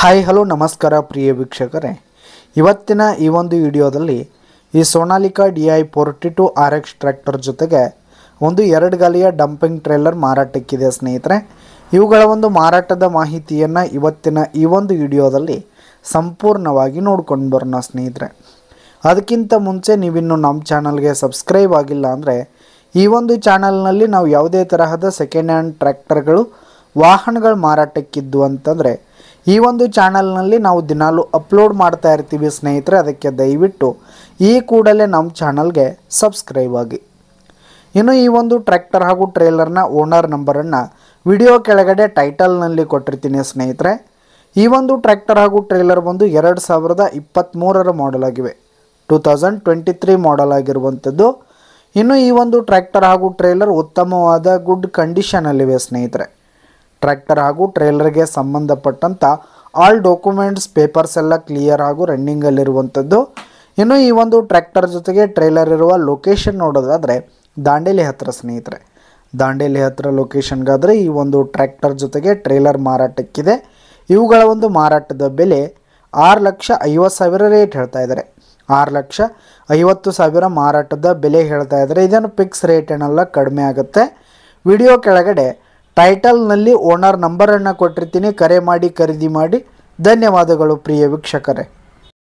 Hi hello ನಮಸ್ಕಾರ ಪ್ರಿಯ ವೀಕ್ಷಕರೇ, ಇವತ್ತಿನ ಈ ಒಂದು ವಿಡಿಯೋದಲ್ಲಿ ಈ ಸೋನಾಲಿಕಾ DI42 RX ಟ್ರ್ಯಾಕ್ಟರ್ ಜೊತೆಗೆ ಒಂದು 2 ಗಾಲಿಯ ಡಂಪಿಂಗ್ ಟ್ರೇಲರ್ ಮಾರಾಟಕ್ಕಿದೆ ಸ್ನೇಹಿತರೆ. ಇವುಗಳ ಒಂದು ಮಾರಾಟದ ಮಾಹಿತಿಯನ್ನು ಇವತ್ತಿನ ಈ ಒಂದು ವಿಡಿಯೋದಲ್ಲಿ ಸಂಪೂರ್ಣವಾಗಿ ನೋಡ್ಕೊಂಡು ಬರೋಣ ಸ್ನೇಹಿತರೆ. ಅದಕ್ಕಿಂತ ಮುಂಚೆ ನೀವಿನ್ನು ನಮ್ಮ ಚಾನಲ್ಗೆ ಸಬ್ಸ್ಕ್ರೈಬ್ ಆಗಿಲ್ಲ ಅಂದರೆ ಈ ಒಂದು ಚಾನಲ್ನಲ್ಲಿ ನಾವು ಯಾವುದೇ ತರಹದ ಸೆಕೆಂಡ್ ಹ್ಯಾಂಡ್ ಟ್ರ್ಯಾಕ್ಟರ್ಗಳು ವಾಹನಗಳು ಮಾರಾಟಕ್ಕಿದ್ದು ಅಂತಂದರೆ ಈ ಒಂದು ಚಾನಲ್ನಲ್ಲಿ ನಾವು ದಿನಾಲು ಅಪ್ಲೋಡ್ ಮಾಡ್ತಾ ಇರ್ತೀವಿ ಸ್ನೇಹಿತರೆ. ಅದಕ್ಕೆ ದಯವಿಟ್ಟು ಈ ಕೂಡಲೇ ನಮ್ಮ ಚಾನಲ್ಗೆ ಸಬ್ಸ್ಕ್ರೈಬ್ ಆಗಿ. ಇನ್ನು ಈ ಒಂದು ಟ್ರ್ಯಾಕ್ಟರ್ ಹಾಗೂ ಟ್ರೇಲರ್ನ ಓನರ್ ನಂಬರನ್ನು ವಿಡಿಯೋ ಕೆಳಗಡೆ ಟೈಟಲ್ನಲ್ಲಿ ಕೊಟ್ಟಿರ್ತೀನಿ ಸ್ನೇಹಿತರೆ. ಈ ಒಂದು ಟ್ರ್ಯಾಕ್ಟರ್ ಹಾಗೂ ಟ್ರೇಲರ್ ಬಂದು 2023ರ ಮಾಡೆಲ್ ಆಗಿವೆ, 2023 ಮಾಡೆಲ್ ಆಗಿರುವಂಥದ್ದು. ಇನ್ನು ಈ ಒಂದು ಟ್ರ್ಯಾಕ್ಟರ್ ಹಾಗೂ ಟ್ರೇಲರ್ ಉತ್ತಮವಾದ ಗುಡ್ ಕಂಡೀಷನಲ್ಲಿವೆ ಸ್ನೇಹಿತರೆ. ಟ್ರ್ಯಾಕ್ಟರ್ ಹಾಗೂ ಟ್ರೇಲರ್ಗೆ ಸಂಬಂಧಪಟ್ಟಂಥ ಆಲ್ ಡಾಕ್ಯುಮೆಂಟ್ಸ್ ಪೇಪರ್ಸ್ ಎಲ್ಲ ಕ್ಲಿಯರ್ ಹಾಗೂ ರನ್ನಿಂಗಲ್ಲಿರುವಂಥದ್ದು. ಇನ್ನು ಈ ಒಂದು ಟ್ರ್ಯಾಕ್ಟರ್ ಜೊತೆಗೆ ಟ್ರೇಲರ್ ಇರುವ ಲೊಕೇಶನ್ ನೋಡೋದಾದರೆ ದಾಂಡೇಲಿ ಹತ್ತಿರ ಸ್ನೇಹಿತರೆ. ದಾಂಡೇಲಿ ಹತ್ತಿರ ಲೊಕೇಶನ್ಗಾದರೆ ಈ ಒಂದು ಟ್ರ್ಯಾಕ್ಟರ್ ಜೊತೆಗೆ ಟ್ರೇಲರ್ ಮಾರಾಟಕ್ಕಿದೆ. ಇವುಗಳ ಒಂದು ಮಾರಾಟದ ಬೆಲೆ 6,50,000 ರೇಟ್ ಹೇಳ್ತಾ ಇದ್ದಾರೆ. 6,50,000 ಮಾರಾಟದ ಬೆಲೆ ಹೇಳ್ತಾ ಇದ್ದಾರೆ. ಇದನ್ನು ಫಿಕ್ಸ್ ರೇಟ್ ಏನಲ್ಲ, ಕಡಿಮೆ ಆಗುತ್ತೆ. ವಿಡಿಯೋ ಕೆಳಗಡೆ ಟೈಟಲ್ನಲ್ಲಿ ಓನರ್ ನಂಬರನ್ನು ಕೊಟ್ಟಿರ್ತೀನಿ, ಕರೆ ಮಾಡಿ ಖರೀದಿ ಮಾಡಿ. ಧನ್ಯವಾದಗಳು ಪ್ರಿಯ ವೀಕ್ಷಕರೇ.